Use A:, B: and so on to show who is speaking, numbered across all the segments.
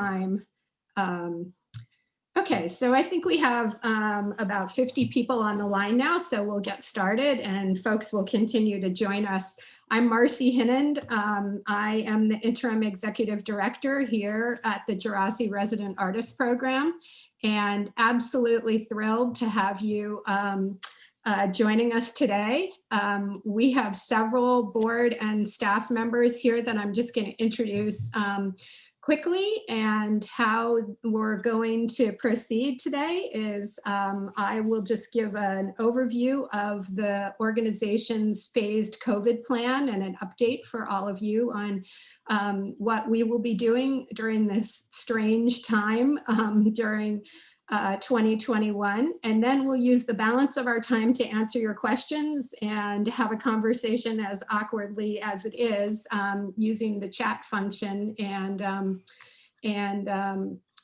A: time. Okay, so I think we have about 50 people on the line now, so we'll get started and folks will continue to join us. I'm Marcy Hinnand. I am the Interim Executive Director here at the Djerassi Resident Artists Program, and absolutely thrilled to have you joining us today. We have several board and staff members here that I'm just going to introduce quickly, and how we're going to proceed today is I will just give an overview of the organization's phased COVID plan and an update for all of you on what we will be doing during this strange time during 2021. And then we'll use the balance of our time to answer your questions and have a conversation as awkwardly as it is using the chat function. And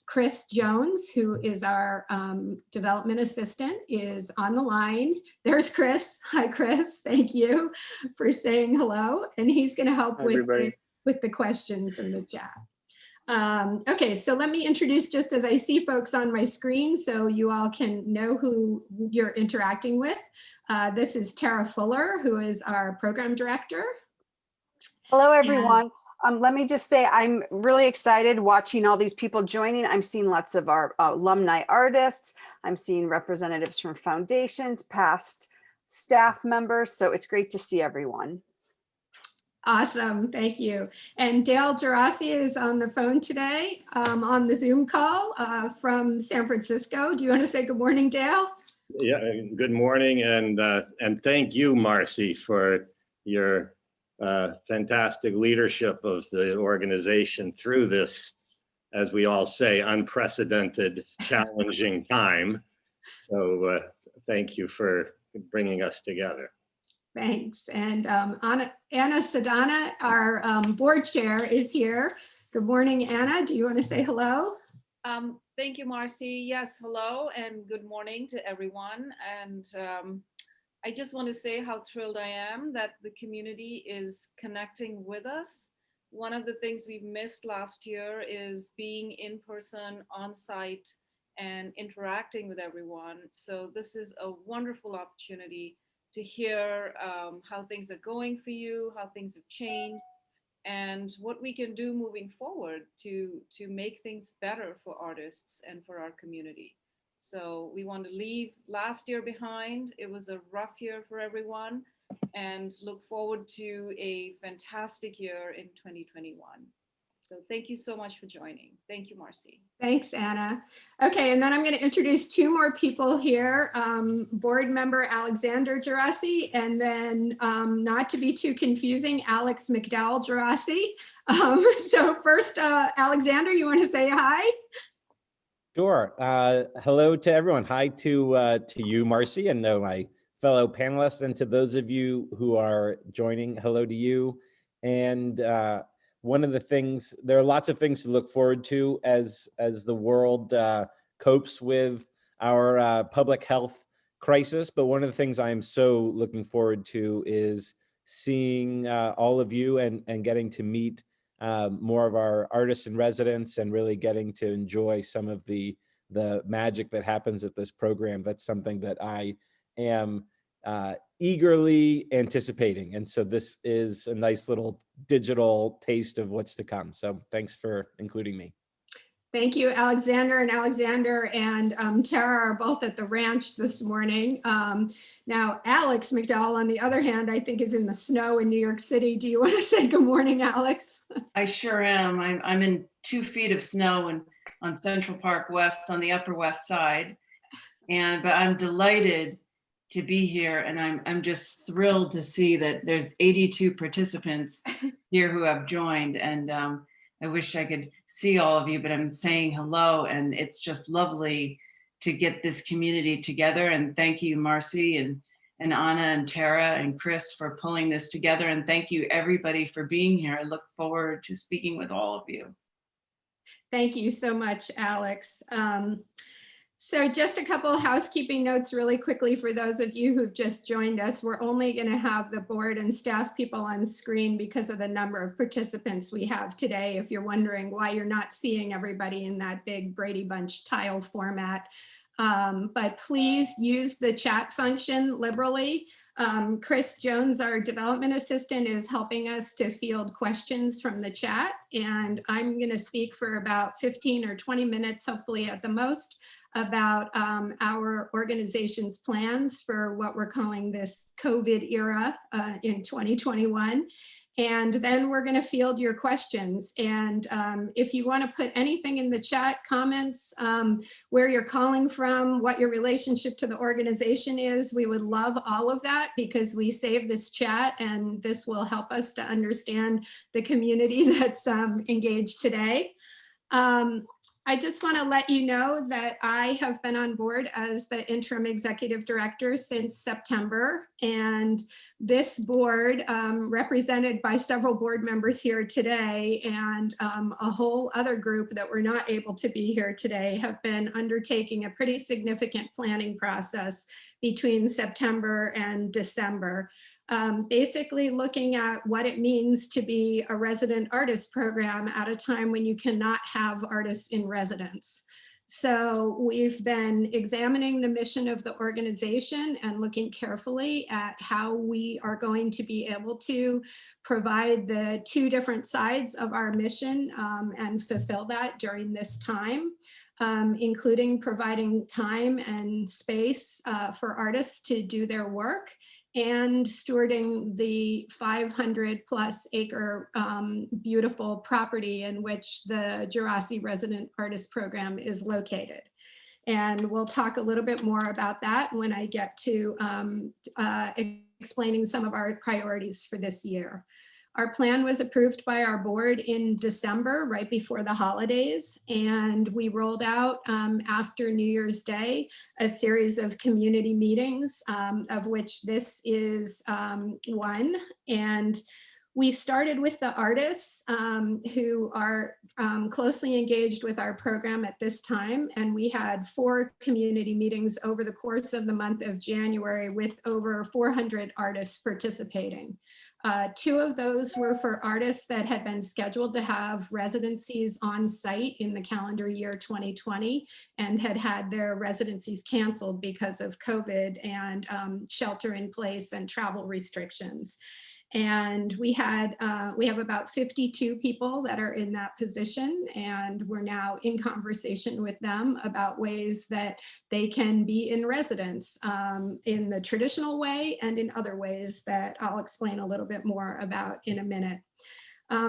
A: Chris Jones, who is our development assistant, is on the line. There's Chris. Hi, Chris. Thank you for saying hello. And he's going to help with the questions in the chat. Okay, so let me introduce just as I see folks on my screen so you all can know who you're interacting with. This is Tara Fuller, who is our program director.
B: Hello, everyone. Let me just say I'm really excited watching all these people joining. I'm seeing lots of our alumni artists. I'm seeing representatives from foundations, past staff members. So it's great to see everyone.
A: Awesome, thank you. And Dale Djerassi is on the phone today on the Zoom call from San Francisco. Do you want to say good morning, Dale?
C: Yeah, good morning, and thank you, Marcy, for your fantastic leadership of the organization through this, as we all say, unprecedented, challenging time. So thank you for bringing us together.
A: Thanks. And Anna Sadana, our board chair, is here. Good morning, Anna. Do you want to say hello?
D: Thank you, Marcy. Yes, hello and good morning to everyone. And I just want to say how thrilled I am that the community is connecting with us. One of the things we've missed last year is being in person, on site, and interacting with everyone. So this is a wonderful opportunity to hear how things are going for you, how things have changed, and what we can do moving forward to make things better for artists and for our community. So we want to leave last year behind. It was a rough year for everyone, and look forward to a fantastic year in 2021. So thank you so much for joining. Thank you, Marcy.
A: Thanks, Anna. Okay, and then I'm going to introduce two more people here. Board member Alexander Djerassi, and then not to be too confusing, Alex McDowell Djerassi. So first, Alexander, you want to say hi?
E: Sure. Hello to everyone. Hi to you, Marcy, and my fellow panelists, and to those of you who are joining, hello to you. And one of the things, there are lots of things to look forward to as the world copes with our public health crisis. But one of the things I am so looking forward to is seeing all of you and getting to meet more of our artists and residents, and really getting to enjoy some of the magic that happens at this program. That's something that I am eagerly anticipating. And so this is a nice little digital taste of what's to come. So thanks for including me.
A: Thank you, Alexander. And Alexander and Tara are both at the ranch this morning. Now, Alex McDowell, on the other hand, I think is in the snow in New York City. Do you want to say good morning, Alex?
F: I sure am. I'm in 2 feet of snow and on Central Park West on the Upper West Side. But I'm delighted to be here, and I'm just thrilled to see that there's 82 participants here who have joined, and I wish I could see all of you, but I'm saying hello, and it's just lovely to get this community together. And thank you, Marcy and Anna and Tara and Chris for pulling this together, and thank you everybody for being here. I look forward to speaking with all of you.
A: Thank you so much, Alex. So just a couple of housekeeping notes really quickly for those of you who've just joined us. We're only going to have the board and staff people on screen because of the number of participants we have today. If you're wondering why you're not seeing everybody in that big Brady Bunch tile format. But please use the chat function liberally. Chris Jones, our development assistant, is helping us to field questions from the chat. And I'm going to speak for about 15 or 20 minutes, hopefully at the most, about our organization's plans for what we're calling this COVID era in 2021. And then we're going to field your questions. And if you want to put anything in the chat, comments, where you're calling from, what your relationship to the organization is, we would love all of that because we save this chat and this will help us to understand the community that's engaged today. I just want to let you know that I have been on board as the interim executive director since September, and this board, represented by several board members here today and a whole other group that were not able to be here today, have been undertaking a pretty significant planning process between September and December. Basically looking at what it means to be a resident artist program at a time when you cannot have artists in residence. So we've been examining the mission of the organization and looking carefully at how we are going to be able to provide the two different sides of our mission and fulfill that during this time. Including providing time and space for artists to do their work and stewarding the 500+ acre beautiful property in which the Djerassi Resident Artists Program is located. And we'll talk a little bit more about that when I get to explaining some of our priorities for this year. Our plan was approved by our board in December, right before the holidays, and we rolled out after New Year's Day a series of community meetings, of which this is one. And we started with the artists who are closely engaged with our program at this time, and we had 4 community meetings over the course of the month of January with over 400 artists participating. 2 of those were for artists that had been scheduled to have residencies on site in the calendar year 2020 and had had their residencies canceled because of COVID and shelter in place and travel restrictions. And we have about 52 people that are in that position, and we're now in conversation with them about ways that they can be in residence in the traditional way and in other ways that I'll explain a little bit more about in a minute.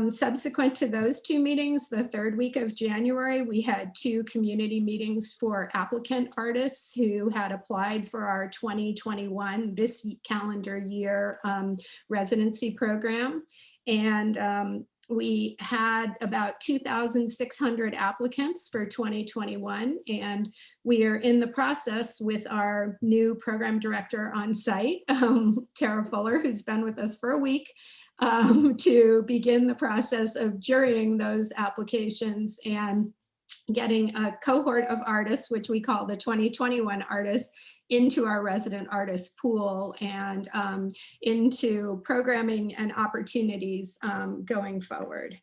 A: Subsequent to those 2 meetings, the 3rd week of January, we had 2 community meetings for applicant artists who had applied for our 2021, this calendar year, residency program. And we had about 2,600 applicants for 2021, and we are in the process with our new program director on site, Tara Fuller, who's been with us for a week, to begin the process of jurying those applications and getting a cohort of artists, which we call the 2021 artists, into our resident artist pool and into programming and opportunities going forward.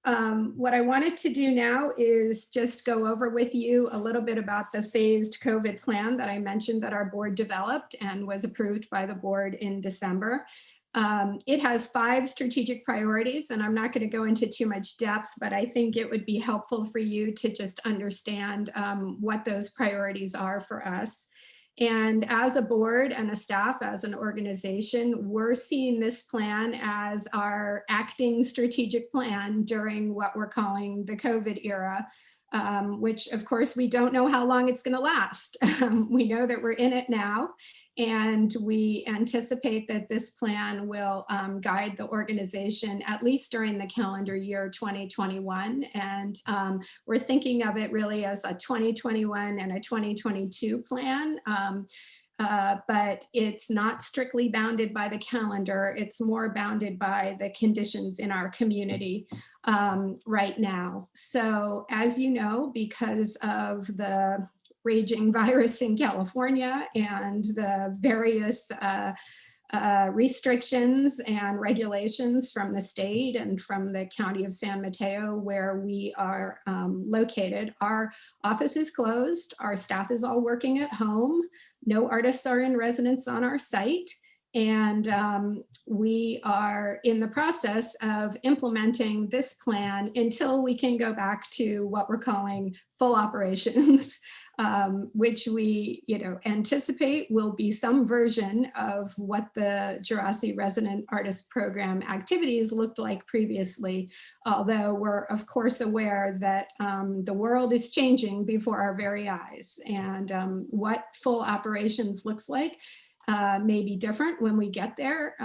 A: What I wanted to do now is just go over with you a little bit about the phased COVID plan that I mentioned that our board developed and was approved by the board in December. It has 5 strategic priorities, and I'm not going to go into too much depth, but I think it would be helpful for you to just understand what those priorities are for us. And as a board and a staff, as an organization, we're seeing this plan as our acting strategic plan during what we're calling the COVID era, which of course we don't know how long it's going to last. We know that we're in it now, and we anticipate that this plan will guide the organization at least during the calendar year 2021. And we're thinking of it really as a 2021 and a 2022 plan. But it's not strictly bounded by the calendar. It's more bounded by the conditions in our community right now. So as you know, because of the raging virus in California and the various restrictions and regulations from the state and from the county of San Mateo, where we are located. Our office is closed. Our staff is all working at home. No artists are in residence on our site. And we are in the process of implementing this plan until we can go back to what we're calling full operations, which we anticipate will be some version of what the Djerassi Resident Artists Program activities looked like previously, although we're of course aware that the world is changing before our very eyes, and what full operations looks like may be different when we get there.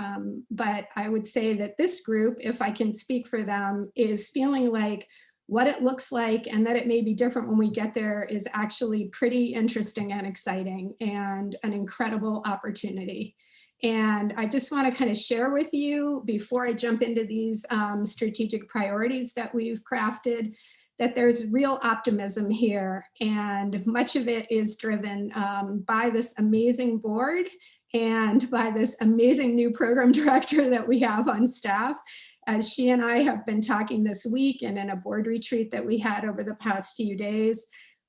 A: But I would say that this group, if I can speak for them, is feeling like what it looks like and that it may be different when we get there is actually pretty interesting and exciting and an incredible opportunity. And I just want to kind of share with you before I jump into these strategic priorities that we've crafted, that there's real optimism here, and much of it is driven by this amazing board and by this amazing new program director that we have on staff. As she and I have been talking this week and in a board retreat that we had over the past few days,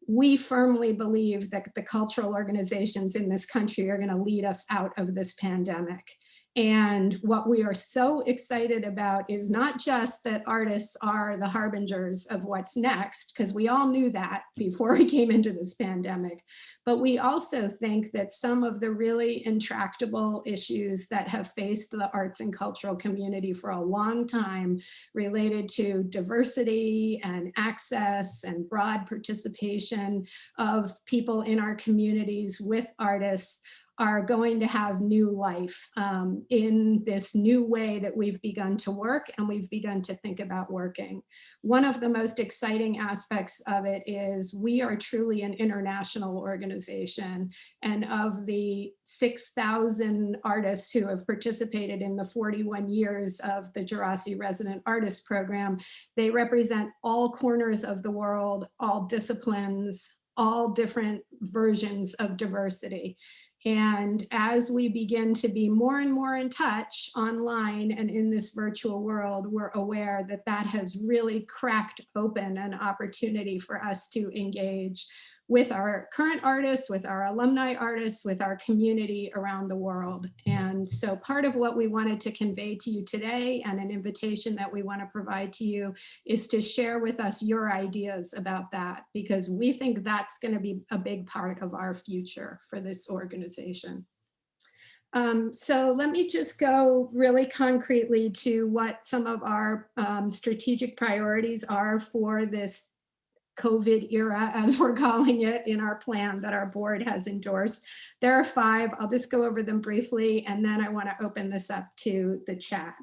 A: we firmly believe that the cultural organizations in this country are going to lead us out of this pandemic. And what we are so excited about is not just that artists are the harbingers of what's next, because we all knew that before we came into this pandemic, but we also think that some of the really intractable issues that have faced the arts and cultural community for a long time, related to diversity and access and broad participation of people in our communities with artists, are going to have new life in this new way that we've begun to work and we've begun to think about working. One of the most exciting aspects of it is we are truly an international organization, and of the 6,000 artists who have participated in the 41 years of the Djerassi Resident Artists Program, they represent all corners of the world, all disciplines, all different versions of diversity. And as we begin to be more and more in touch online and in this virtual world, we're aware that that has really cracked open an opportunity for us to engage with our current artists, with our alumni artists, with our community around the world. And so part of what we wanted to convey to you today, and an invitation that we want to provide to you, is to share with us your ideas about that, because we think that's going to be a big part of our future for this organization. So let me just go really concretely to what some of our strategic priorities are for this COVID era, as we're calling it, in our plan that our board has endorsed. There are 5. I'll just go over them briefly, and then I want to open this up to the chat.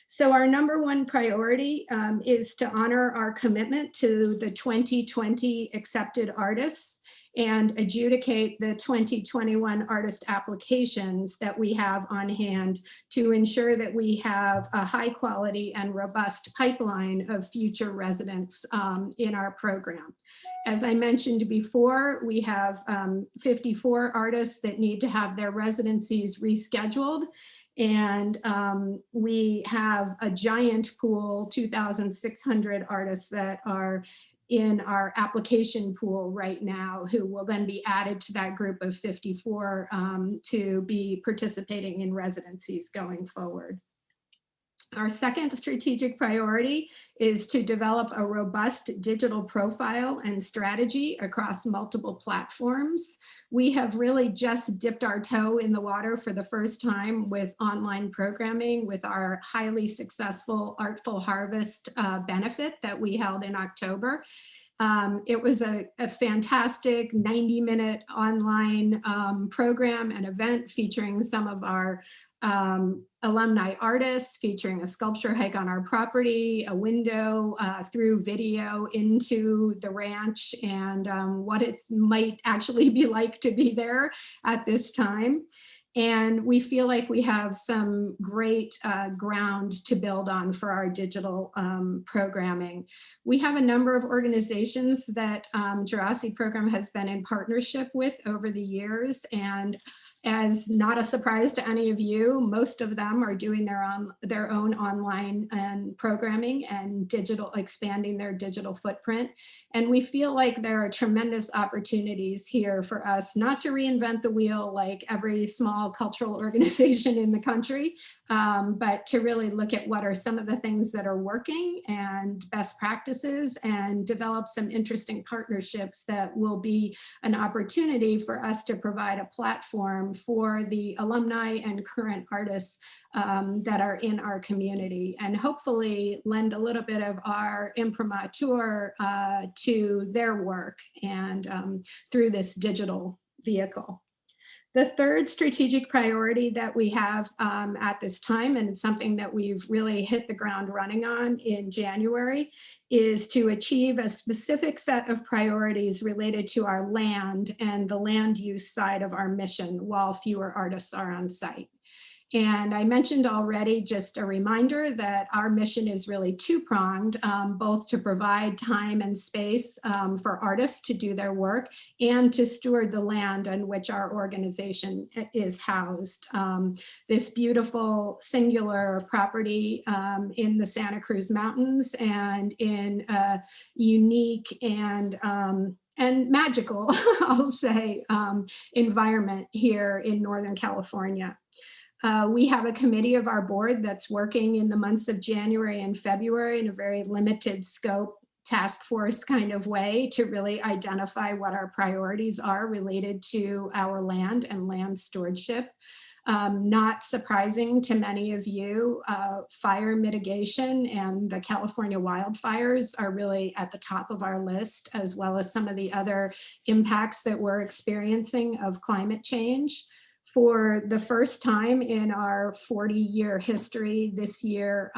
A: So our number 1 priority is to honor our commitment to the 2020 accepted artists and adjudicate the 2021 artist applications that we have on hand to ensure that we have a high quality and robust pipeline of future residents in our program. As I mentioned before, we have 54 artists that need to have their residencies rescheduled. And we have a giant pool, 2,600 artists that are in our application pool right now, who will then be added to that group of 54 to be participating in residencies going forward. Our second strategic priority is to develop a robust digital profile and strategy across multiple platforms. We have really just dipped our toe in the water for the first time with online programming, with our highly successful Artful Harvest benefit that we held in October. It was a fantastic 90-minute online program and event featuring some of our alumni artists, featuring a sculpture hike on our property, a window through video into the ranch, and what it might actually be like to be there at this time. And we feel like we have some great ground to build on for our digital programming. We have a number of organizations that Djerassi Program has been in partnership with over the years, and as not a surprise to any of you, most of them are doing their own online and programming and expanding their digital footprint. And we feel like there are tremendous opportunities here for us not to reinvent the wheel like every small cultural organization in the country, but to really look at what are some of the things that are working and best practices, and develop some interesting partnerships that will be an opportunity for us to provide a platform for the alumni and current artists that are in our community, and hopefully lend a little bit of our imprimatur to their work and through this digital vehicle. The third strategic priority that we have at this time, and it's something that we've really hit the ground running on in January, is to achieve a specific set of priorities related to our land and the land use side of our mission while fewer artists are on site. And I mentioned already, just a reminder that our mission is really two-pronged, both to provide time and space for artists to do their work and to steward the land on which our organization is housed. This beautiful singular property in the Santa Cruz Mountains, and in a unique and magical, I'll say, environment here in Northern California. We have a committee of our board that's working in the months of January and February in a very limited scope task force kind of way to really identify what our priorities are related to our land and land stewardship. Not surprising to many of you, fire mitigation and the California wildfires are really at the top of our list, as well as some of the other impacts that we're experiencing of climate change. For the first time in our 40-year history this year,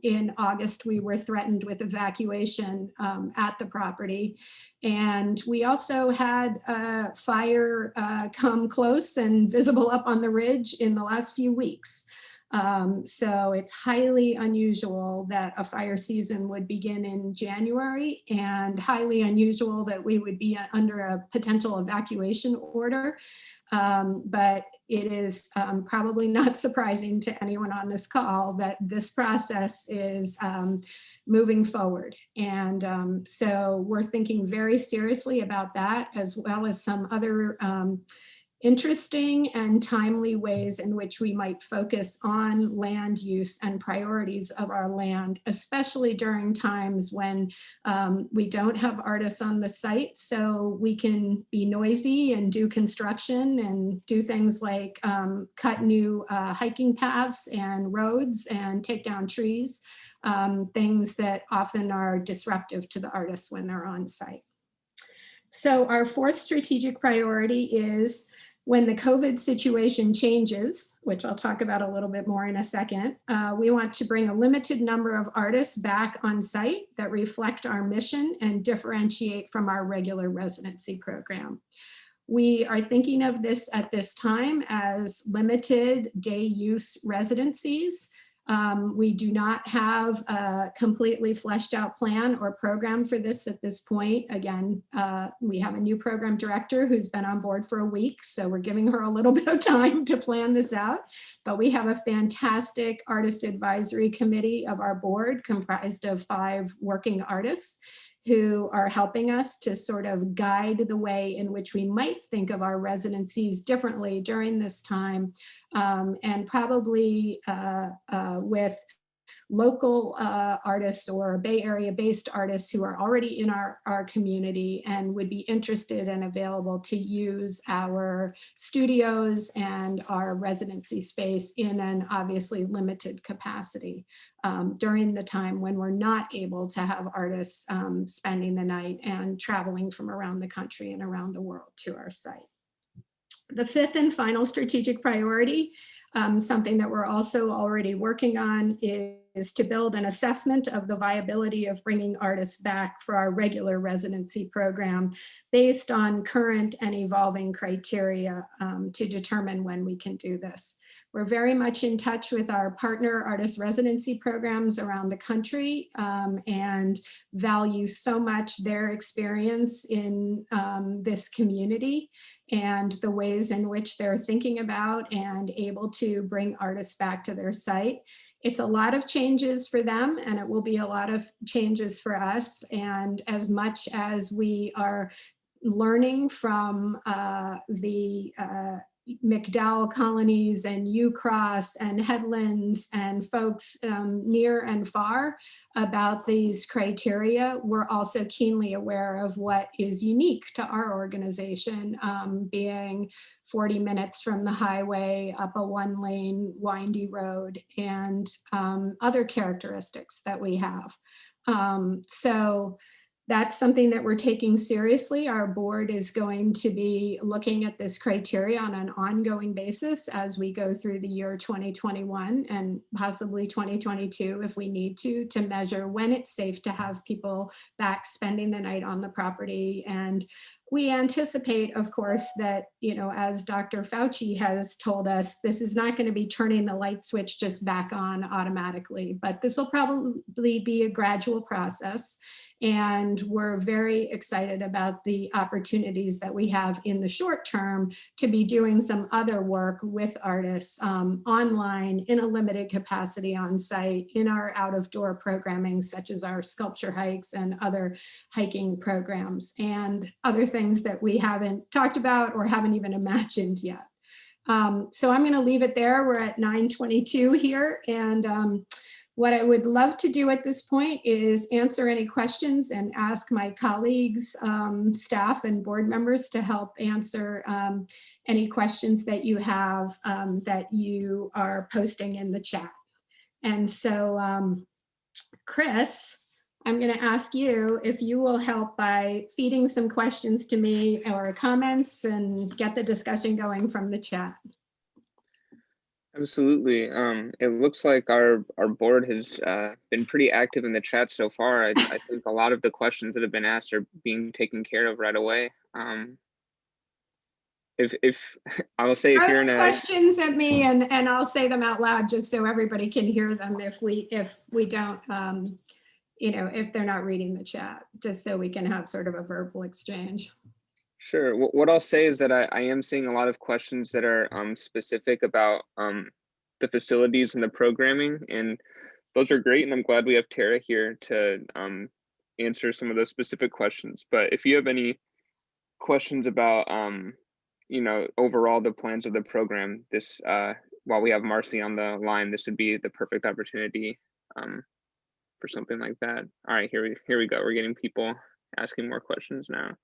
A: in August, we were threatened with evacuation at the property. And we also had a fire come close and visible up on the ridge in the last few weeks. So it's highly unusual that a fire season would begin in January, and highly unusual that we would be under a potential evacuation order. But it is probably not surprising to anyone on this call that this process is moving forward. And so we're thinking very seriously about that, as well as some other interesting and timely ways in which we might focus on land use and priorities of our land, especially during times when we don't have artists on the site, so we can be noisy and do construction and do things like cut new hiking paths and roads and take down trees, things that often are disruptive to the artists when they're on site. So our fourth strategic priority is, when the COVID situation changes, which I'll talk about a little bit more in a second, we want to bring a limited number of artists back on site that reflect our mission and differentiate from our regular residency program. We are thinking of this at this time as limited day use residencies. We do not have a completely fleshed out plan or program for this at this point. Again, we have a new program director who's been on board for a week, so we're giving her a little bit of time to plan this out. But we have a fantastic artist advisory committee of our board comprised of 5 working artists who are helping us to sort of guide the way in which we might think of our residencies differently during this time, and probably with local artists or Bay Area based artists who are already in our community and would be interested and available to use our studios and our residency space in an obviously limited capacity during the time when we're not able to have artists spending the night and traveling from around the country and around the world to our site. The fifth and final strategic priority, something that we're also already working on, is is to build an assessment of the viability of bringing artists back for our regular residency program based on current and evolving criteria to determine when we can do this. We're very much in touch with our partner artist residency programs around the country and value so much their experience in this community and the ways in which they're thinking about and able to bring artists back to their site. It's a lot of changes for them, and it will be a lot of changes for us. And as much as we are learning from the McDowell colonies and Ucross and Headlands and folks near and far about these criteria, we're also keenly aware of what is unique to our organization, being 40 minutes from the highway, up a one-lane windy road, and other characteristics that we have. So that's something that we're taking seriously. Our board is going to be looking at this criteria on an ongoing basis as we go through the year 2021 and possibly 2022 if we need to measure when it's safe to have people back spending the night on the property. And we anticipate, of course, that, you know, as Dr. Fauci has told us, this is not going to be turning the light switch just back on automatically, but this will probably be a gradual process. And we're very excited about the opportunities that we have in the short term to be doing some other work with artists online in a limited capacity on site in our out of door programming, such as our sculpture hikes and other hiking programs and other things that we haven't talked about or haven't even imagined yet. So I'm going to leave it there. We're at 9:22 here. And what I would love to do at this point is answer any questions and ask my colleagues, staff, and board members to help answer any questions that you have that you are posting in the chat. And so, Chris, I'm going to ask you if you will help by feeding some questions to me or comments and get the discussion going from the chat.
G: Absolutely. It looks like our board has been pretty active in the chat so far. I think a lot of the questions that have been asked are being taken care of right away. If I will say, if you're in a
A: questions at me and I'll say them out loud just so everybody can hear them if we don't, you know, if they're not reading the chat, just so we can have sort of a verbal exchange.
G: Sure. What I'll say is that I am seeing a lot of questions that are specific about the facilities and the programming, and those are great. And I'm glad we have Tara here to answer some of those specific questions. But if you have any questions about, you know, overall the plans of the program, this while we have Marcy on the line, this would be the perfect opportunity for something like that. All right, here we go. We're getting people asking more questions now.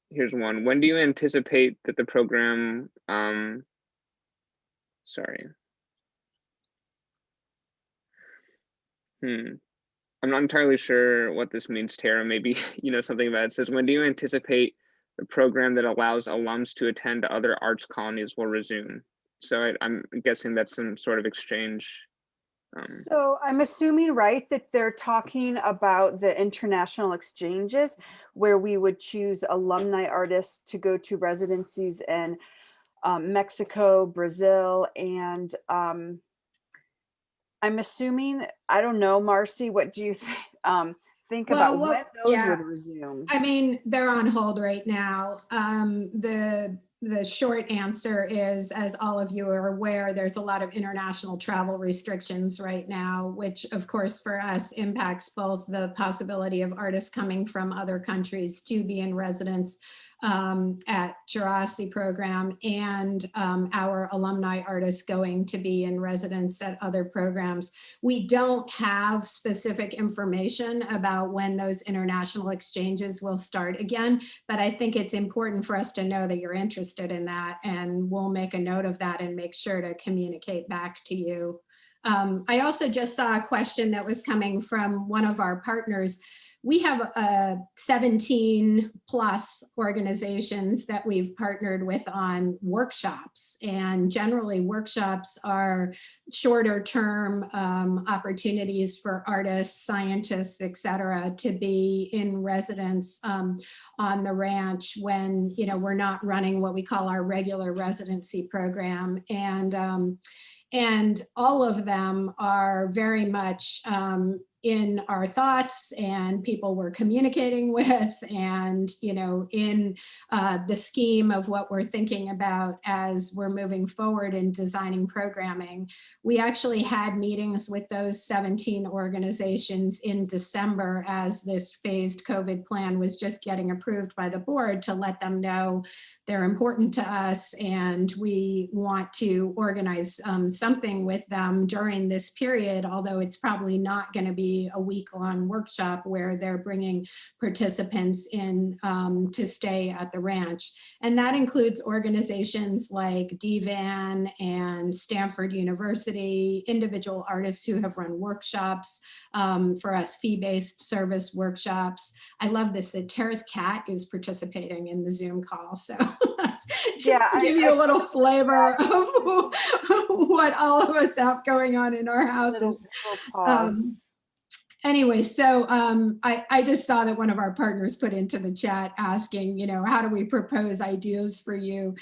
G: Here's one. When do you anticipate that the program, sorry. I'm not entirely sure what this means, Tara. Maybe you know something about it. It says, when do you anticipate the program that allows alums to attend other arts colonies will resume? So I'm guessing that's some sort of exchange.
B: So I'm assuming, right, that they're talking about the international exchanges where we would choose alumni artists to go to residencies in Mexico, Brazil, and I'm assuming, I don't know, Marcy, what do you think about when those would resume?
A: I mean, they're on hold right now. The short answer is, as all of you are aware, there's a lot of international travel restrictions right now, which of course for us impacts both the possibility of artists coming from other countries to be in residence at Djerassi program and our alumni artists going to be in residence at other programs. We don't have specific information about when those international exchanges will start again, but I think it's important for us to know that you're interested in that, and we'll make a note of that and make sure to communicate back to you. I also just saw a question that was coming from one of our partners. we have 17 plus organizations that we've partnered with on workshops, and generally workshops are shorter term opportunities for artists, scientists, et cetera, to be in residence on the ranch when, you know, we're not running what we call our regular residency program. And all of them are very much in our thoughts, and people we're communicating with, and, you know, in the scheme of what we're thinking about as we're moving forward in designing programming. We actually had meetings with those 17 organizations in December as this phased COVID plan was just getting approved by the board, to let them know they're important to us and we want to organize something with them during this period, although it's probably not going to be a week-long workshop where they're bringing participants in to stay at the ranch. And that includes organizations like DVAN and Stanford University, individual artists who have run workshops for us, fee-based service workshops. I love this, that Tara's cat is participating in the Zoom call. So just to give you a little flavor of what all of us have going on in our houses. Anyway, so I just saw that one of our partners put into the chat asking, you know, how do we propose ideas for you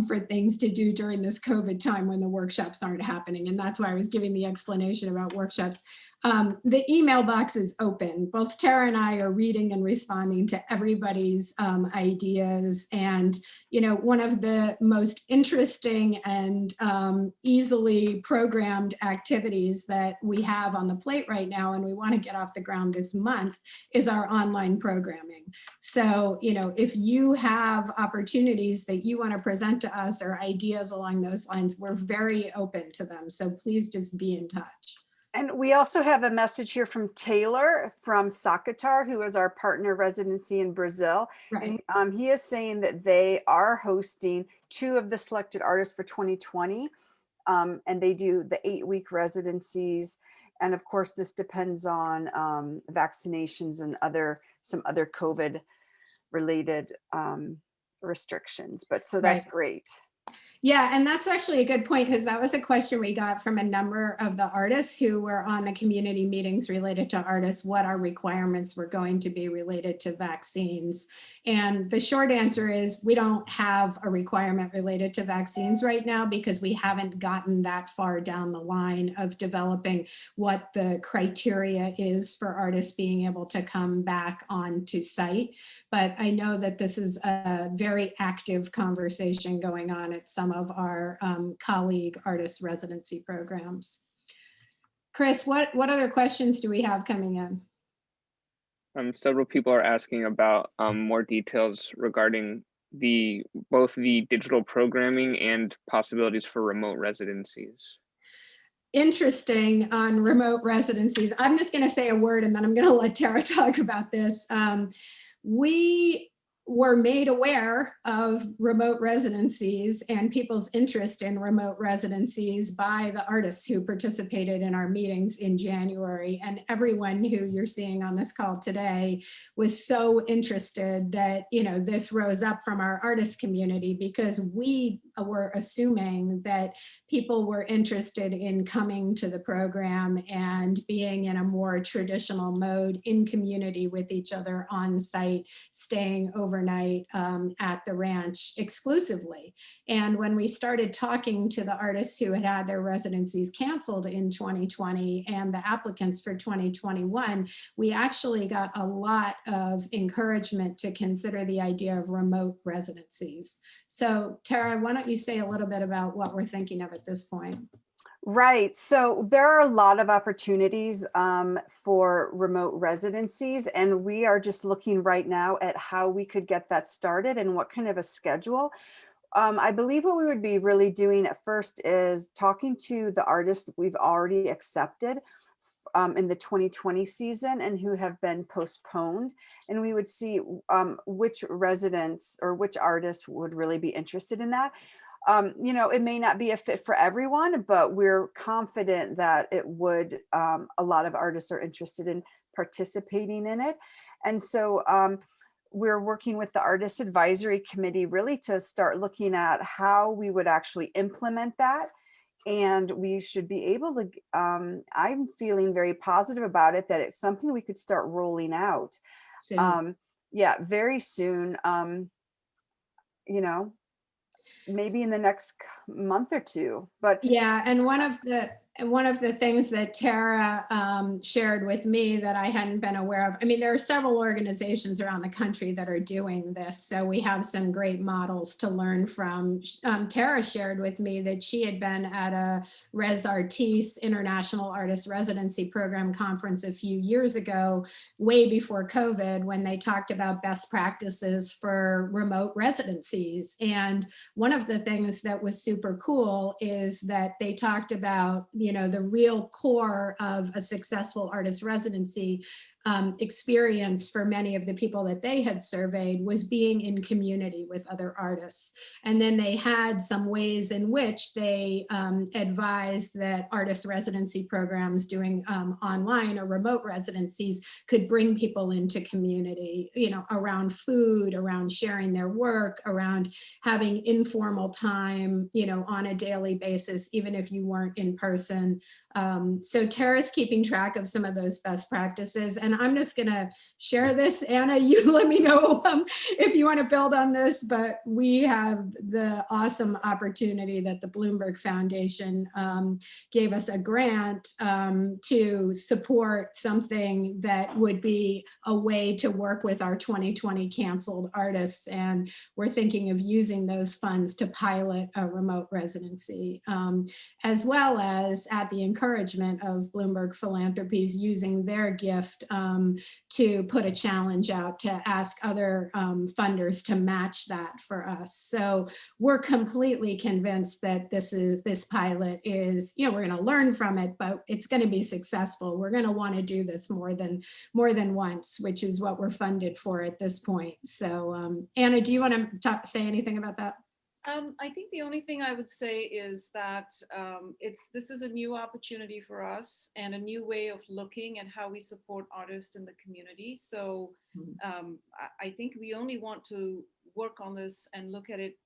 A: for things to do during this COVID time when the workshops aren't happening? And that's why I was giving the explanation about workshops. The email box is open. Both Tara and I are reading and responding to everybody's ideas. And, you know, one of the most interesting and easily programmed activities that we have on the plate right now, and we want to get off the ground this month, is our online programming. So, you know, if you have opportunities that you want to present to us or ideas along those lines, we're very open to them. So please just be in touch.
B: And we also have a message here from Taylor from Sacatar, who is our partner residency in Brazil.
A: Right.
B: And he is saying that they are hosting 2 of the selected artists for 2020. And they do the 8-week residencies. And of course, this depends on vaccinations and some other COVID related restrictions. But so that's great.
A: Yeah, and that's actually a good point, because that was a question we got from a number of the artists who were on the community meetings related to artists, what our requirements were going to be related to vaccines. And the short answer is we don't have a requirement related to vaccines right now, because we haven't gotten that far down the line of developing what the criteria is for artists being able to come back onto site. But I know that this is a very active conversation going on at some of our colleague artist residency programs. Chris, what other questions do we have coming in?
G: Several people are asking about more details regarding both the digital programming and possibilities for remote residencies.
A: Interesting on remote residencies. I'm just going to say a word and then I'm going to let Tara talk about this. We were made aware of remote residencies and people's interest in remote residencies by the artists who participated in our meetings in January. And everyone who you're seeing on this call today was so interested that, you know, this rose up from our artist community, because we were assuming that people were interested in coming to the program and being in a more traditional mode in community with each other on site, staying overnight at the ranch exclusively. And when we started talking to the artists who had had their residencies canceled in 2020 and the applicants for 2021, we actually got a lot of encouragement to consider the idea of remote residencies. So Tara, why don't you say a little bit about what we're thinking of at this point?
B: Right. So there are a lot of opportunities for remote residencies, and we are just looking right now at how we could get that started and what kind of a schedule. I believe what we would be really doing at first is talking to the artists we've already accepted in the 2020 season and who have been postponed. And we would see which residents or which artists would really be interested in that. You know, it may not be a fit for everyone, but we're confident that it would, a lot of artists are interested in participating in it. And so we're working with the Artist Advisory Committee really to start looking at how we would actually implement that. And we should be able to, I'm feeling very positive about it, that it's something we could start rolling out.
A: So,
B: Yeah, very soon, you know, maybe in the next month or two, but
A: yeah, and one of the things that Tara shared with me that I hadn't been aware of, I mean, there are several organizations around the country that are doing this, so we have some great models to learn from. Tara shared with me that she had been at a Res Artistes International Artist Residency Program conference a few years ago, way before COVID, when they talked about best practices for remote residencies. And one of the things that was super cool is that they talked about, the real core of a successful artist residency experience for many of the people that they had surveyed was being in community with other artists. And then they had some ways in which they advised that artist residency programs doing online or remote residencies could bring people into community, around food, around sharing their work, around having informal time, on a daily basis, even if you weren't in person. So Tara's keeping track of some of those best practices. And I'm just going to share this. Anna, you let me know if you want to build on this, but we have the awesome opportunity that the Bloomberg Foundation gave us a grant to support something that would be a way to work with our 2020 canceled artists. And we're thinking of using those funds to pilot a remote residency, as well as at the encouragement of Bloomberg Philanthropies using their gift to put a challenge out to ask other funders to match that for us. So we're completely convinced that this pilot is, we're going to learn from it, but it's going to be successful. We're going to want to do this more than once, which is what we're funded for at this point. So Anna, do you want to say anything about that?
D: I think the only thing I would say is that this is a new opportunity for us and a new way of looking at how we support artists in the community. So I think we only want to work on this and look at it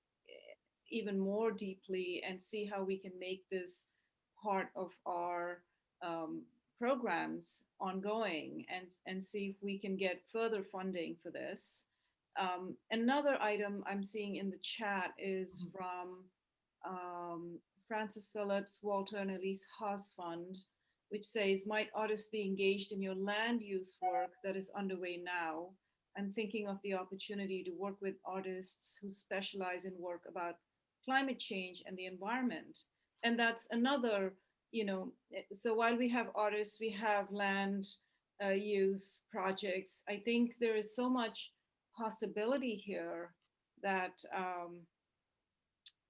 D: even more deeply and see how we can make this part of our programs ongoing and see if we can get further funding for this. Another item I'm seeing in the chat is from Francis Phillips, Walter and Elise Haas Fund, which says, might artists be engaged in your land use work that is underway now? I'm thinking of the opportunity to work with artists who specialize in work about climate change and the environment. And that's another, so while we have artists, we have land use projects. I think there is so much possibility here that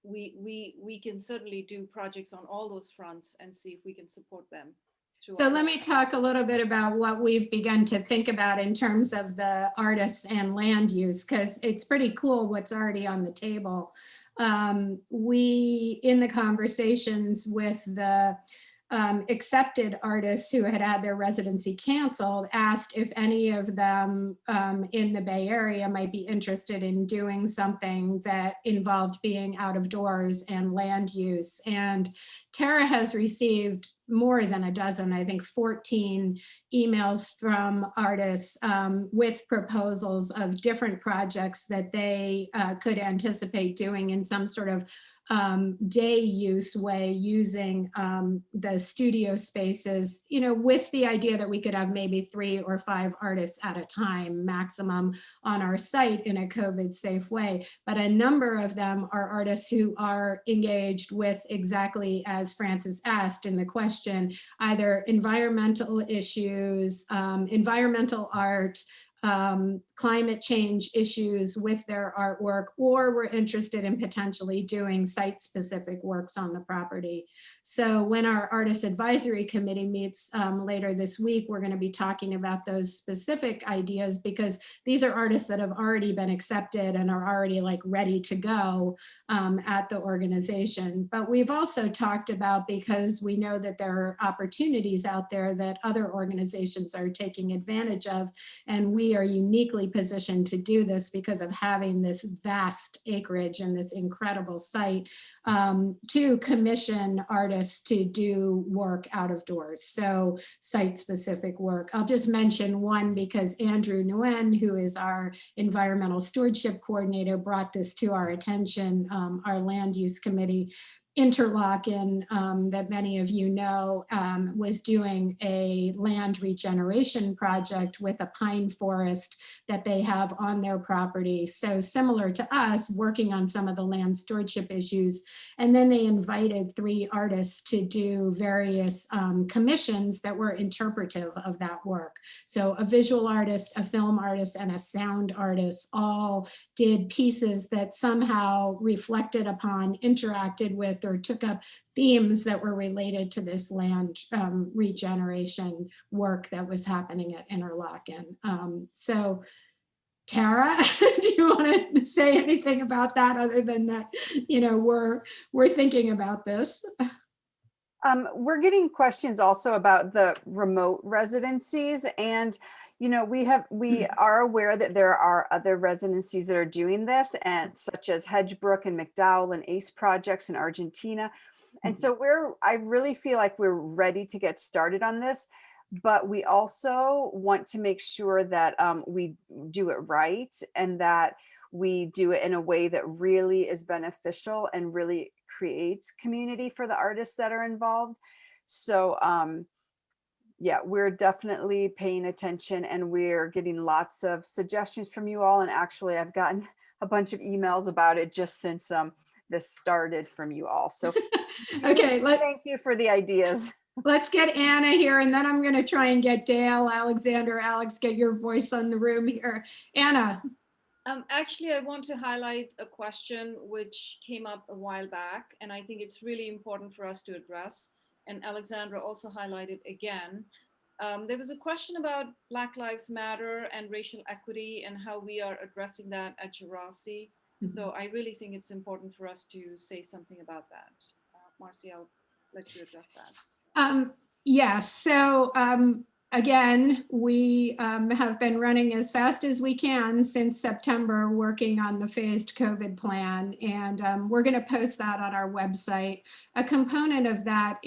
D: we can certainly do projects on all those fronts and see if we can support them.
A: So let me talk a little bit about what we've begun to think about in terms of the artists and land use, because it's pretty cool what's already on the table. We, in the conversations with the accepted artists who had their residency canceled, asked if any of them in the Bay Area might be interested in doing something that involved being out of doors and land use. And Tara has received more than a dozen, I think 14 emails from artists with proposals of different projects that they could anticipate doing in some sort of day use way, using the studio spaces, with the idea that we could have maybe 3 or 5 artists at a time maximum on our site in a COVID safe way. But a number of them are artists who are engaged with, exactly as Francis asked in the question, either environmental issues, environmental art, climate change issues with their artwork, or were interested in potentially doing site-specific works on the property. So when our Artist Advisory Committee meets later this week, we're going to be talking about those specific ideas, because these are artists that have already been accepted and are already like ready to go at the organization. But we've also talked about, because we know that there are opportunities out there that other organizations are taking advantage of, and we are uniquely positioned to do this because of having this vast acreage and this incredible site, to commission artists to do work out of doors. So site-specific work. I'll just mention one, because Andrew Nguyen, who is our environmental stewardship coordinator, brought this to our attention, our land use committee. Interlochen, that many of you know, was doing a land regeneration project with a pine forest that they have on their property. So similar to us, working on some of the land stewardship issues. And then they invited 3 artists to do various commissions that were interpretive of that work. So a visual artist, a film artist, and a sound artist all did pieces that somehow reflected upon, interacted with, or took up themes that were related to this land regeneration work that was happening at Interlochen. So Tara, do you want to say anything about that, other than that, you know, we're thinking about this?
B: We're getting questions also about the remote residencies, and you know, we are aware that there are other residencies that are doing this, and such as Hedgebrook and McDowell and ACE projects in Argentina. And so I really feel like we're ready to get started on this, but we also want to make sure that we do it right, and that we do it in a way that really is beneficial and really creates community for the artists that are involved. So yeah, we're definitely paying attention, and we're getting lots of suggestions from you all. And actually, I've gotten a bunch of emails about it just since this started from you all. So
A: Okay,
B: thank you for the ideas.
A: let's get Anna here, and then I'm going to try and get Dale, Alexander, Alex, get your voice on the room here. Anna.
D: Actually, I want to highlight a question which came up a while back, and I think it's really important for us to address. And Alexandra also highlighted again. There was a question about Black Lives Matter and racial equity and how we are addressing that at Djerassi. So I really think it's important for us to say something about that. Marcy, I'll let you address that.
A: Yes, so again, we have been running as fast as we can since September, working on the phased COVID plan, and we're going to post that on our website. A component of that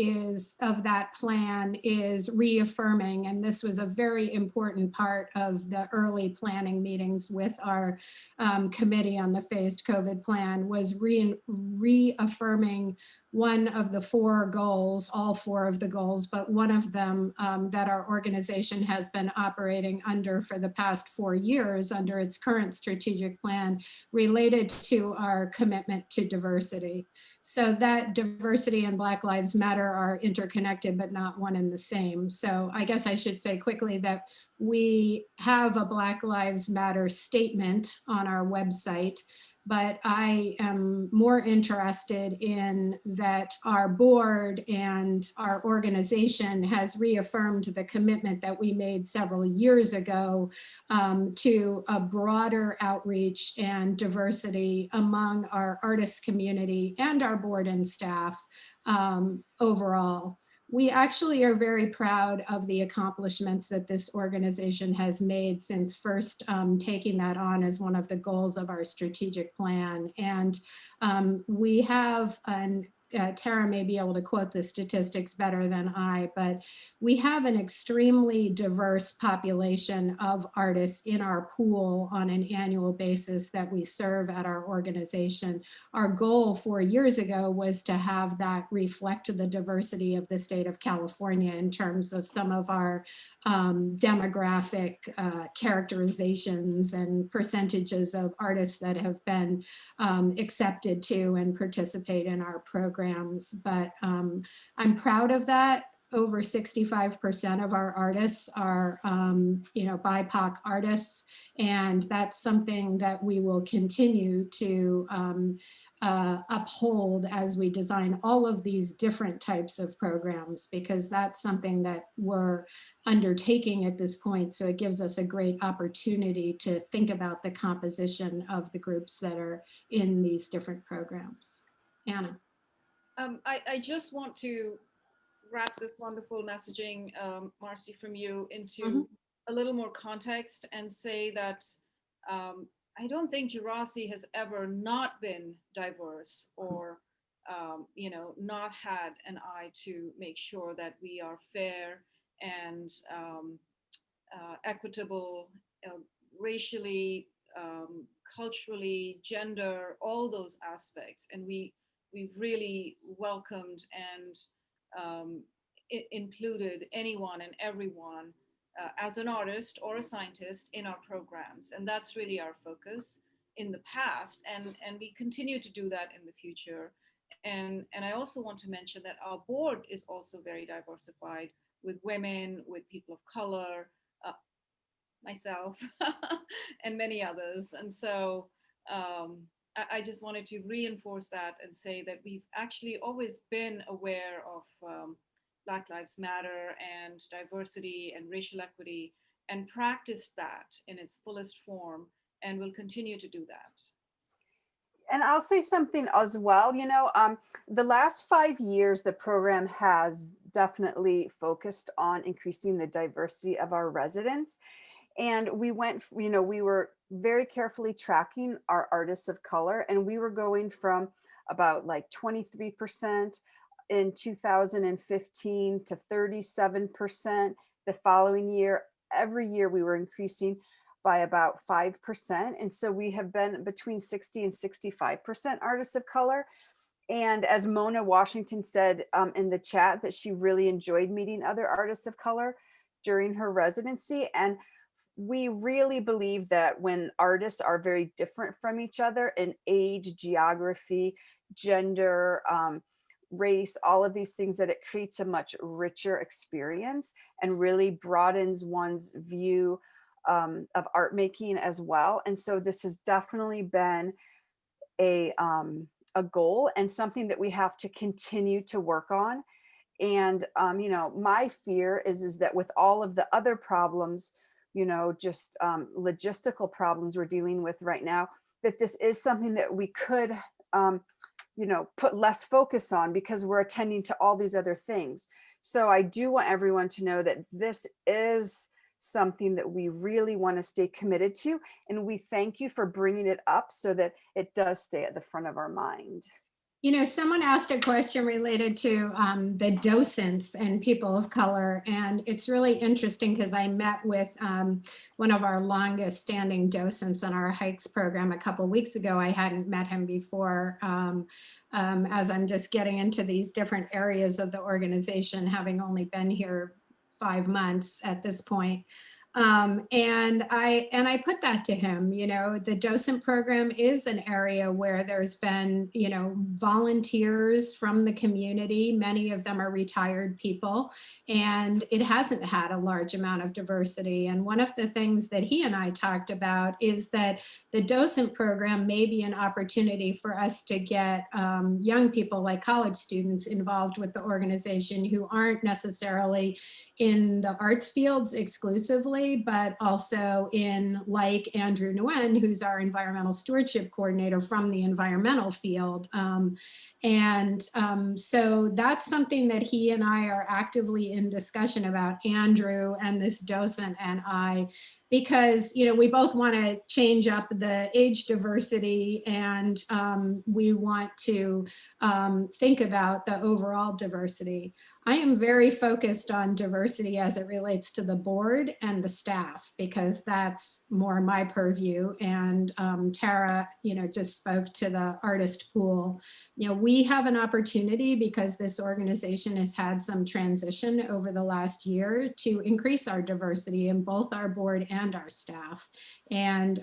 A: plan is reaffirming, and this was a very important part of the early planning meetings with our committee on the phased COVID plan, was reaffirming one of the 4 goals, all 4 of the goals, but one of them that our organization has been operating under for the past 4 years under its current strategic plan, related to our commitment to diversity. So that diversity and Black Lives Matter are interconnected, but not one and the same. So I guess I should say quickly that we have a Black Lives Matter statement on our website, but I am more interested in that our board and our organization has reaffirmed the commitment that we made several years ago to a broader outreach and diversity among our artist community and our board and staff overall. We actually are very proud of the accomplishments that this organization has made since first taking that on as one of the goals of our strategic plan. And we have Tara may be able to quote the statistics better than I, but we have an extremely diverse population of artists in our pool on an annual basis that we serve at our organization. Our goal 4 years ago was to have that reflect the diversity of the state of California in terms of some of our demographic characterizations and percentages of artists that have been accepted to and participate in our programs. But I'm proud of that. over 65% of our artists are, BIPOC artists. And that's something that we will continue to uphold as we design all of these different types of programs, because that's something that we're undertaking at this point. So it gives us a great opportunity to think about the composition of the groups that are in these different programs. Anna.
D: I just want to wrap this wonderful messaging, Marcy, from you into a little more context and say that I don't think Djerassi has ever not been diverse or, not had an eye to make sure that we are fair and equitable, racially, culturally, gender, all those aspects. And we've really welcomed and included anyone and everyone as an artist or a scientist in our programs. And that's really our focus in the past. And we continue to do that in the future. And I also want to mention that our board is also very diversified with women, with people of color, myself, and many others. And so I just wanted to reinforce that and say that we've actually always been aware of Black Lives Matter and diversity and racial equity and practiced that in its fullest form, and will continue to do that.
B: And I'll say something as well, the last 5 years, the program has definitely focused on increasing the diversity of our residents. And we were very carefully tracking our artists of color, and we were going from about like 23% in 2015 to 37% the following year. Every year we were increasing by about 5%. And so we have been between 60 and 65% artists of color. And as Mona Washington said in the chat, that she really enjoyed meeting other artists of color during her residency. And we really believe that when artists are very different from each other in age, geography, gender, race, all of these things, that it creates a much richer experience and really broadens one's view of art making as well. And so this has definitely been a goal and something that we have to continue to work on. And my fear is that with all of the other problems, just logistical problems we're dealing with right now, that this is something that we could put less focus on because we're attending to all these other things. So I do want everyone to know that this is something that we really want to stay committed to. And we thank you for bringing it up so that it does stay at the front of our mind.
A: Someone asked a question related to the docents and people of color. And it's really interesting because I met with one of our longest standing docents on our hikes program a couple of weeks ago. I hadn't met him before as I'm just getting into these different areas of the organization, having only been here 5 months at this point. And I put that to him, the docent program is an area where there's been, volunteers from the community. Many of them are retired people, and it hasn't had a large amount of diversity. And one of the things that he and I talked about is that the docent program may be an opportunity for us to get young people like college students involved with the organization who aren't necessarily in the arts fields exclusively, but also in, like Andrew Nguyen, who's our environmental stewardship coordinator from the environmental field. So that's something that he and I are actively in discussion about, Andrew and this docent and I, because we both want to change up the age diversity, and we want to think about the overall diversity. I am very focused on diversity as it relates to the board and the staff, because that's more my purview. And Tara, just spoke to the artist pool. We have an opportunity, because this organization has had some transition over the last year, to increase our diversity in both our board and and our staff. And,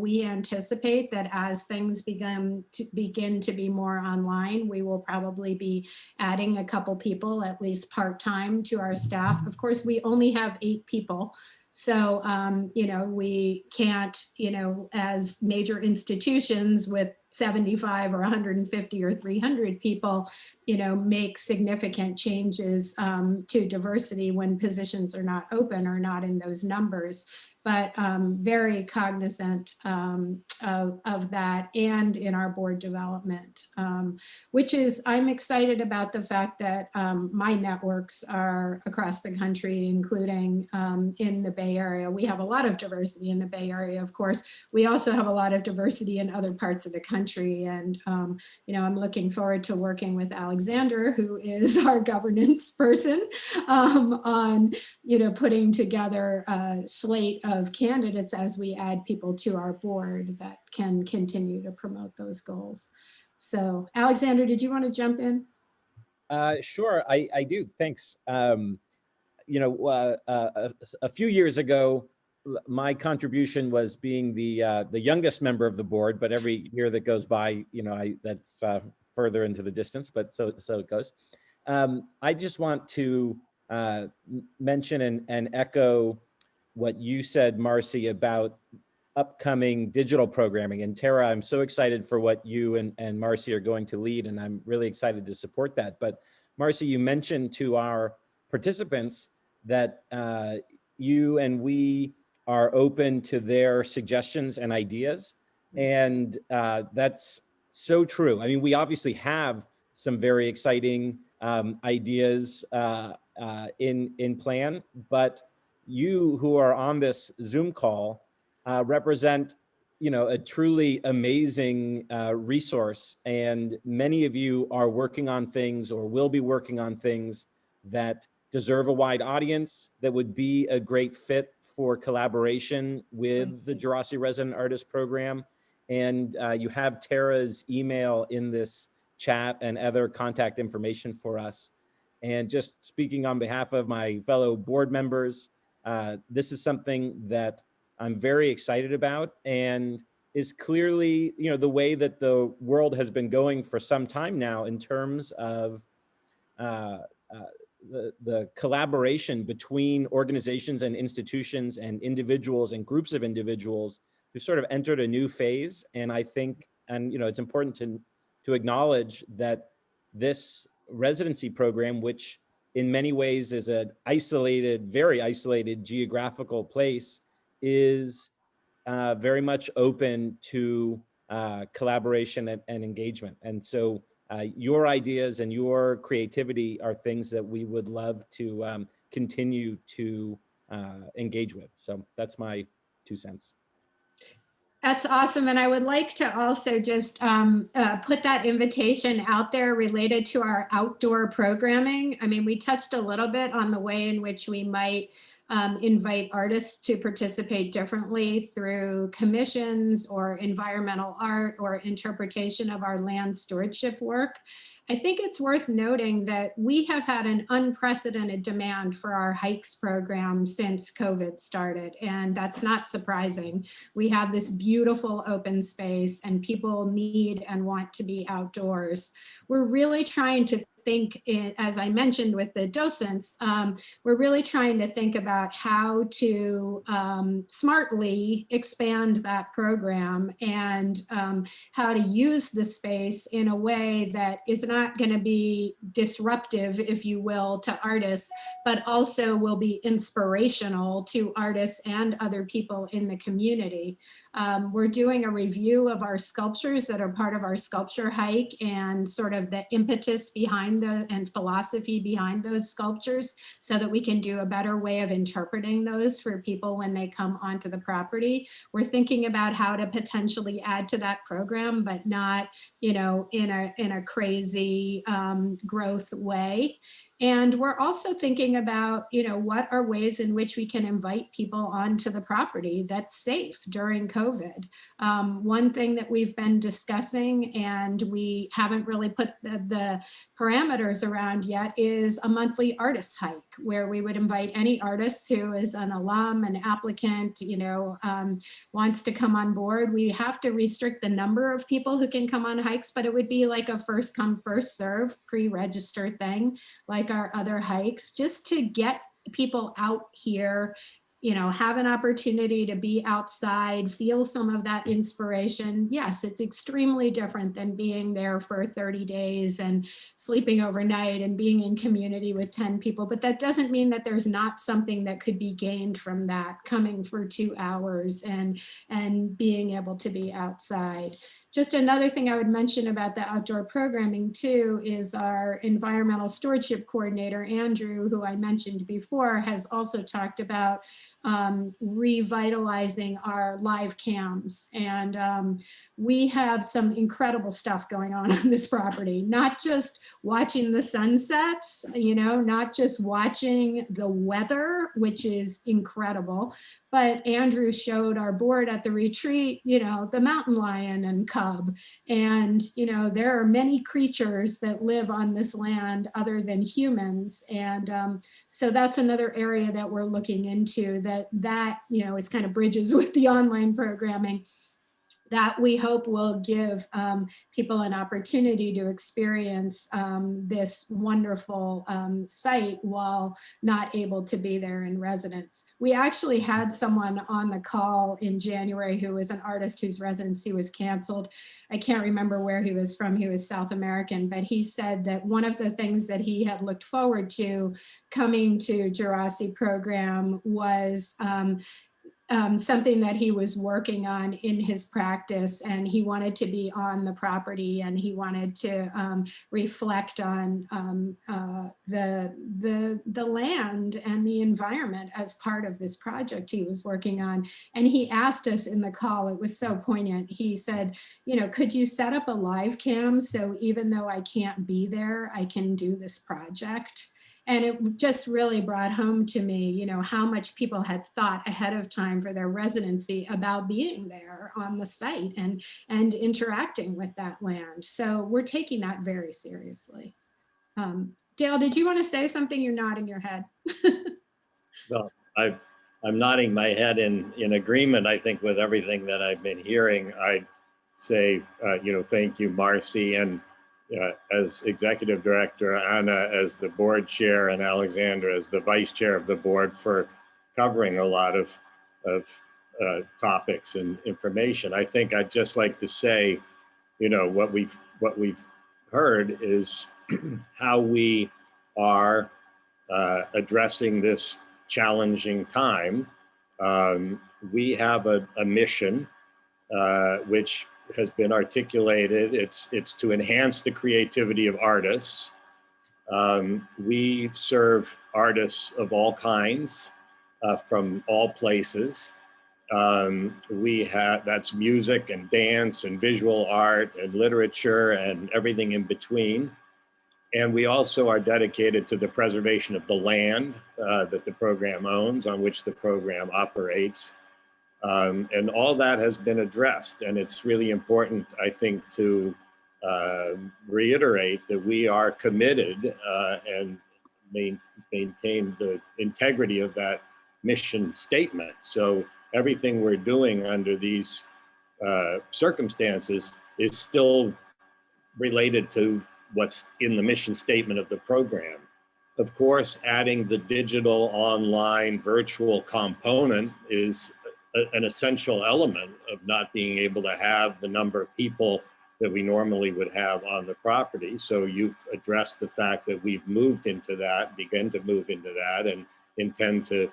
A: we anticipate that as things begin to be more online, we will probably be adding a couple people, at least part-time, to our staff. Of course, we only have 8 people. So, we can't, as major institutions with 75 or 150 or 300 people, make significant changes to diversity when positions are not open or not in those numbers. But very cognizant of that, and in our board development, which is, I'm excited about the fact that my networks are across the country, including in the Bay Area. We have a lot of diversity in the Bay Area, of course. We also have a lot of diversity in other parts of the country. And, I'm looking forward to working with Alexander, who is our governance person, on, putting together a slate of candidates as we add people to our board that can continue to promote those goals. So, Alexander, did you want to jump in?
E: Sure, I do. Thanks. A few years ago, my contribution was being the youngest member of the board, but every year that goes by, that's further into the distance, but so it goes. I just want to mention and echo what you said, Marcy, about upcoming digital programming. And Tara, I'm so excited for what you and Marcy are going to lead, and I'm really excited to support that. But Marcy, you mentioned to our participants that you and we are open to their suggestions and ideas. And that's so true. I mean, we obviously have some very exciting ideas in plan, but you who are on this Zoom call represent, a truly amazing resource. And many of you are working on things or will be working on things that deserve a wide audience, that would be a great fit for collaboration with the Djerassi Resident Artists Program. And you have Tara's email in this chat and other contact information for us. And just speaking on behalf of my fellow board members, this is something that I'm very excited about, and is clearly, the way that the world has been going for some time now in terms of the collaboration between organizations and institutions and individuals and groups of individuals who sort of entered a new phase. And I think, it's important to acknowledge that this residency program, which in many ways is an isolated, very isolated geographical place, is very much open to collaboration and engagement. And so your ideas and your creativity are things that we would love to continue to engage with. So that's my 2 cents.
A: That's awesome. And I would like to also just put that invitation out there related to our outdoor programming. I mean, we touched a little bit on the way in which we might invite artists to participate differently through commissions or environmental art or interpretation of our land stewardship work. I think it's worth noting that we have had an unprecedented demand for our hikes program since COVID started, and that's not surprising. We have this beautiful open space and people need and want to be outdoors. We're really trying to think, as I mentioned with the docents, we're really trying to think about how to smartly expand that program and how to use the space in a way that is not going to be disruptive, if you will, to artists, but also will be inspirational to artists and other people in the community. We're doing a review of our sculptures that are part of our sculpture hike and sort of the impetus behind and philosophy behind those sculptures, so that we can do a better way of interpreting those for people when they come onto the property. We're thinking about how to potentially add to that program, but not, in a crazy growth way. And we're also thinking about, what are ways in which we can invite people onto the property that's safe during COVID. One thing that we've been discussing, and we haven't really put the parameters around yet is a monthly artist hike, where we would invite any artist who is an alum, an applicant, wants to come on board. We have to restrict the number of people who can come on hikes, but it would be like a first come, first serve, pre-register thing, like our other hikes, just to get people out here, have an opportunity to be outside, feel some of that inspiration. Yes, it's extremely different than being there for 30 days and sleeping overnight and being in community with 10 people, but that doesn't mean that there's not something that could be gained from that, coming for 2 hours and being able to be outside. Just another thing I would mention about the outdoor programming too is our environmental stewardship coordinator, Andrew, who I mentioned before, has also talked about revitalizing our live cams. And we have some incredible stuff going on this property, not just watching the sunsets, not just watching the weather, which is incredible, but Andrew showed our board at the retreat, the mountain lion and cub. And, there are many creatures that live on this land other than humans. And so that's another area that we're looking into that is kind of bridges with the online programming, that we hope will give people an opportunity to experience this wonderful site while not able to be there in residence. We actually had someone on the call in January who was an artist whose residency was canceled. I can't remember where he was from. He was South American, but he said that one of the things that he had looked forward to coming to Djerassi program was something that he was working on in his practice, and he wanted to be on the property, and he wanted to reflect on the land and the environment as part of this project he was working on. And he asked us in the call, it was so poignant. He said, could you set up a live cam so even though I can't be there, I can do this project? And it just really brought home to me, how much people had thought ahead of time for their residency about being there on the site and interacting with that land. So we're taking that very seriously. Dale, did you want to say something? You're nodding your head.
C: Well, I'm nodding my head in agreement, I think, with everything that I've been hearing. I'd say, thank you, Marcy, and as executive director, Anna as the board chair, and Alexander as the vice chair of the board for covering a lot of topics and information. I think I'd just like to say, what we've heard is how we are addressing this challenging time. We have a mission which has been articulated. It's to enhance the creativity of artists. We serve artists of all kinds, from all places. That's music and dance and visual art and literature and everything in between. And we also are dedicated to the preservation of the land that the program owns, on which the program operates. And all that has been addressed. And it's really important, I think, to reiterate that we are committed and maintain the integrity of that mission statement. So everything we're doing under these circumstances is still related to what's in the mission statement of the program. Of course, adding the digital, online, virtual component is an essential element of not being able to have the number of people that we normally would have on the property. So you've addressed the fact that we've moved into that, begun to move into that, and intend to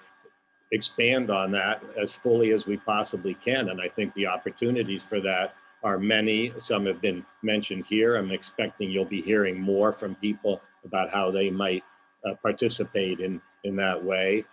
C: expand on that as fully as we possibly can. And I think the opportunities for that are many. Some have been mentioned here. I'm expecting you'll be hearing more from people about how they might participate in that way.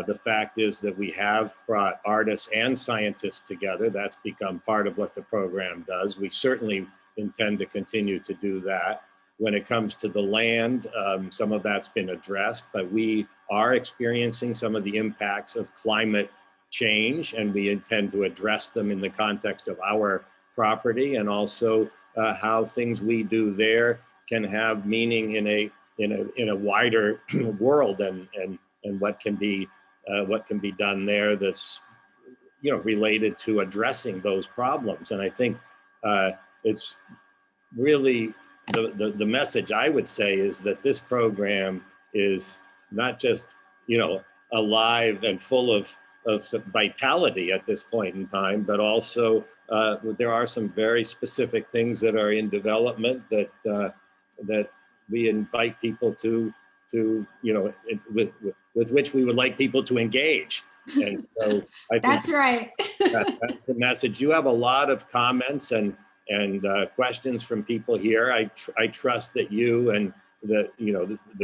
C: The fact is that we have brought artists and scientists together. That's become part of what the program does. We certainly intend to continue to do that. When it comes to the land, some of that's been addressed, but we are experiencing some of the impacts of climate change, and we intend to address them in the context of our property, and also how things we do there can have meaning in a wider world, and what can be done there that's related to addressing those problems. And I think it's really the message I would say is that this program is not just alive and full of some vitality at this point in time, but also there are some very specific things that are in development that we invite people to with which we would like people to engage. And so I think
A: That's right.
C: that's the message. You have a lot of comments and questions from people here. I trust that you and the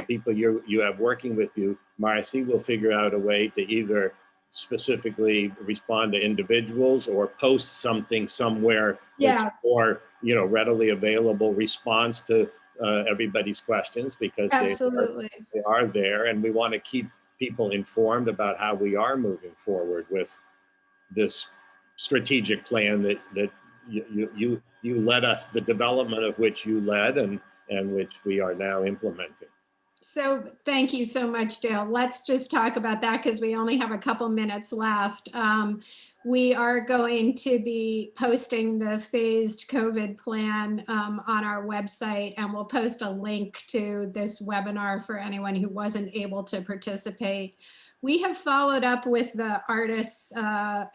C: people you have working with you, Marcy, will figure out a way to either specifically respond to individuals or post something somewhere that's more readily available response to everybody's questions, because they are there, and we want to keep people informed about how we are moving forward with this strategic plan that you led us, the development of which you led, and which we are now implementing.
A: So thank you so much, Dale. Let's just talk about that because we only have a couple minutes left. We are going to be posting the phased COVID plan on our website, and we'll post a link to this webinar for anyone who wasn't able to participate. We have followed up with the artists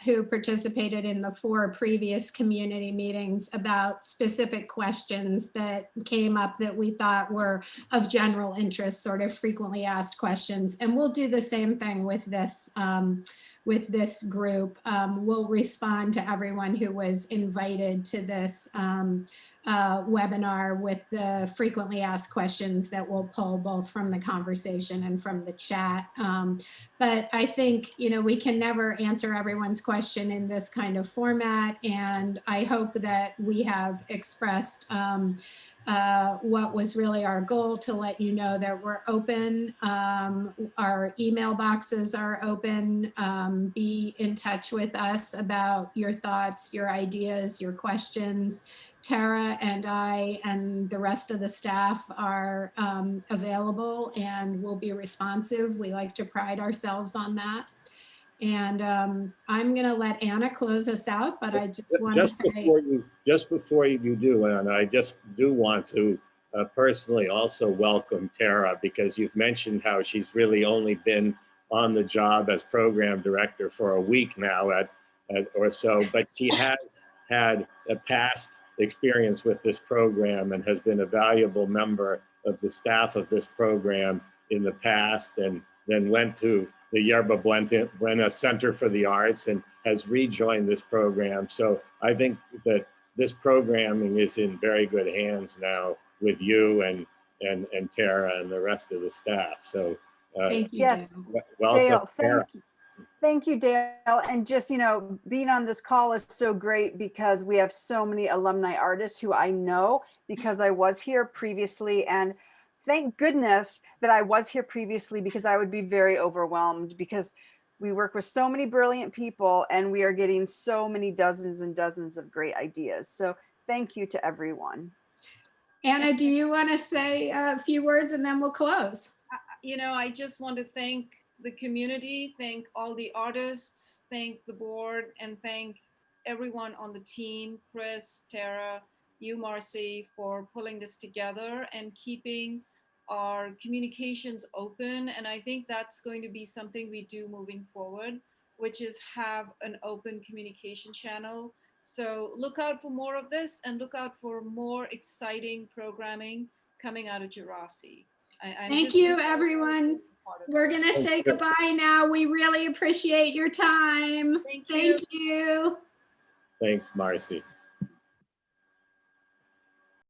A: who participated in the 4 previous community meetings about specific questions that came up that we thought were of general interest, sort of frequently asked questions. And we'll do the same thing with this group. We'll respond to everyone who was invited to this webinar with the frequently asked questions that we'll pull both from the conversation and from the chat. But I think, we can never answer everyone's question in this kind of format. And I hope that we have expressed what was really our goal, to let you know that we're open. Our email boxes are open. Be in touch with us about your thoughts, your ideas, your questions. Tara and I and the rest of the staff are available and will be responsive. We like to pride ourselves on that. And I'm going to let Anna close us out, but I just want to say—
C: Just before you do, Anna, I just do want to personally also welcome Tara, because you've mentioned how she's really only been on the job as program director for a week now or so, but she has had a past experience with this program and has been a valuable member of the staff of this program in the past, and then went to the Yerba Buena Center for the Arts and has rejoined this program. So I think that this programming is in very good hands now with you and Tara and the rest of the staff. So
A: thank you,
B: yes,
C: welcome,
B: Dale,
C: Tara.
B: Thank you, Dale. And just, being on this call is so great because we have so many alumni artists who I know because I was here previously. And thank goodness that I was here previously, because I would be very overwhelmed, because we work with so many brilliant people and we are getting so many dozens and dozens of great ideas. So thank you to everyone.
A: Anna, do you want to say a few words and then we'll close?
D: I just want to thank the community, thank all the artists, thank the board, and thank everyone on the team, Chris, Tara, you, Marcy, for pulling this together and keeping our communications open. And I think that's going to be something we do moving forward, which is have an open communication channel. So look out for more of this, and look out for more exciting programming coming out of Djerassi.
A: Thank you, everyone. We're going to say goodbye now. We really appreciate your time.
D: Thank you.
A: Thank you.
C: Thanks, Marcy.